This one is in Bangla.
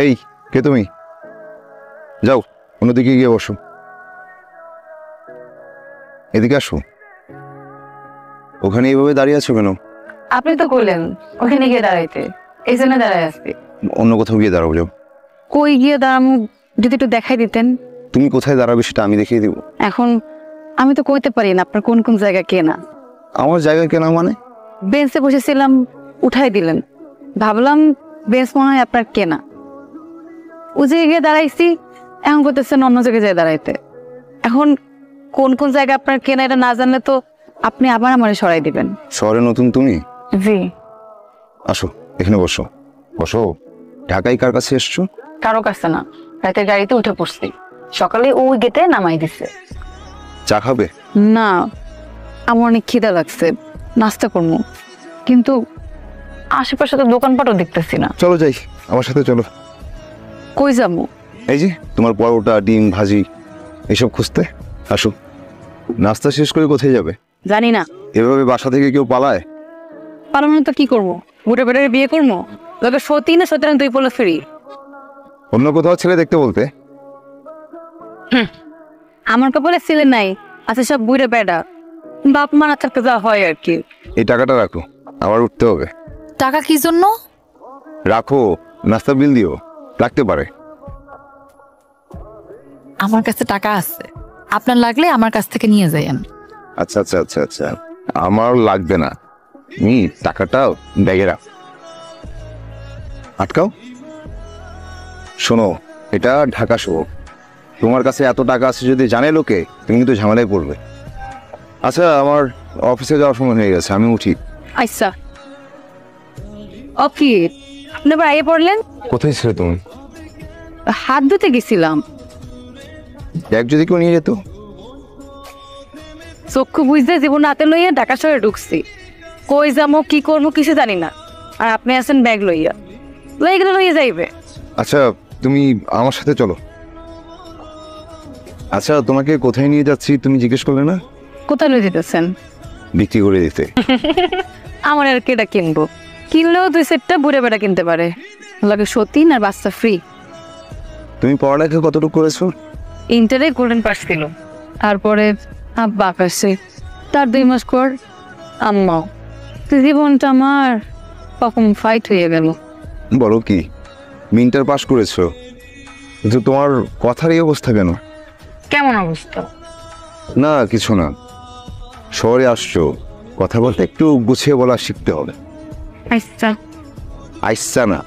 এই কে তুমি? যাও অন্যদিকে গিয়ে বসো। এদিকে আসো। ওখানে এইভাবে দাঁড়িয়ে আছো কেন? আপনি তো কইলেন ওখানে গিয়ে দাঁড়াইতে, এই জন্য দাঁড়ায় আসছি। অন্য কোথাও গিয়ে দাঁড়াবো। যাও। কই গিয়ে দাঁড়ামু যদি একটু দেখাই দিতেন। তুমি কোথায় দাঁড়াবে সেটা আমি দেখিয়ে দিব। এখন আমি তো কইতে পারি না আপনার কোন কোন জায়গা কেনা। আমার জায়গা কেনা মানে? বেঞ্চে বসেছিলাম, উঠাই দিলেন, ভাবলাম বেঞ্চ মনে হয় আপনার কেনা। ও জায়গায় গিয়ে দাঁড়াইছি, এখন করতেছেন অন্য জায়গায় যায় দাঁড়াইতে। এখন কোন কোন জায়গা আপনার কেনা এটা না জানলে তো আপনি আবার আমারে সরাই দিবেন। শহরে নতুন তুমি? জি। আসো এখানে বসো। বসো। ঢাকায় কার কাছে এসছো? কারো কাছে না, রাতের গাড়িতে উঠে পড়ছি, সকালে ওই গেটে নামাই দিছে। চা খাবে? না, আমার অনেক খিদা লাগছে, নাস্তা করবো, কিন্তু আশেপাশে তো দোকানপাটও দেখতেছি না। চলো যাই, আমার সাথে চলো। কই যাবো? এই যে তোমার পরোটা, ডিম ভাজি এসব খুঁজতে। আসো। নাস্তা শেষ করে কোথায় যাবে? জানি না। এভাবে বাসা থেকে কেউ পালায়? পালানো তো কি করবো, বুড়ে বেড়ে বিয়ে করবো? তোকে সত্যি না সত্যি তুই বলে ফিরি। অন্য কোথাও ছেলে দেখতে বলতে? আমার কপালে ছেলে নাই, আছে সব বুড়ে বেড়া। বাপ মা না থাকতে যা হয় আর কি। এই টাকাটা রাখো, আবার উঠতে হবে। টাকা কি জন্য? রাখো, নাস্তা বিল দিও, লাগতে পারে। আমার কাছে টাকা আছে, আপনার লাগলে আমার কাছ থেকে নিয়ে যাইয়েন। আচ্ছা আচ্ছা আচ্ছা আচ্ছা, আমার লাগবে না, তুমি টাকাটা ব্যাগে রাখ। আটকাও। শোনো, এটা ঢাকা শহর, তোমার কাছে এত টাকা আছে যদি জানে লোকে, তুমি কিন্তু ঝামেলায় পড়বে। আচ্ছা, আমার অফিসে যাওয়ার সময় হয়ে গেছে, আমি উঠি। আচ্ছা। ওকে, আপনি আবার আগে পড়লেন? কোথায় ছিলে তুমি? হাত ধুতে গেছিলাম। ব্যাগ যদি কেউ নিয়ে যেত? চক্ষু বুঝতে জীবন হাতে লইয়া ঢাকা শহরে ঢুকছি, কই যাবো কি করবো কিছু জানি না, আর আপনি আছেন ব্যাগ লইয়া, লইয়া গেলে লইয়া যাইবে। আচ্ছা, তুমি আমার সাথে চলো। আচ্ছা, তোমাকে কোথায় নিয়ে যাচ্ছি তুমি জিজ্ঞেস করলে না? কোথায় লইয়া যেতেছেন? বিক্রি করে দিতে। আমার আর কেটা কিনবো, কিনলেও দুই সেটটা বুড়ে বেড়া কিনতে পারে, লাগে সতীন আর বাচ্চা ফ্রি। তুমি পড়ালেখা কতটুকু করেছো? ইন্টারে গোল্ডেন পাস ছিল, তারপরে আব্বা আকাশে, তার 2 মাস পর আম্মাও। জীবনটা আমার কখন ফাইট হয়ে গেল। বলো কি, ইন্টার পাস করেছো, কিন্তু তোমার কথার এই অবস্থা কেন? কেমন অবস্থা? না কিছু না, শহরে আসছো, কথা বলতে একটু গুছিয়ে বলা শিখতে হবে। আচ্ছা। আইসা না,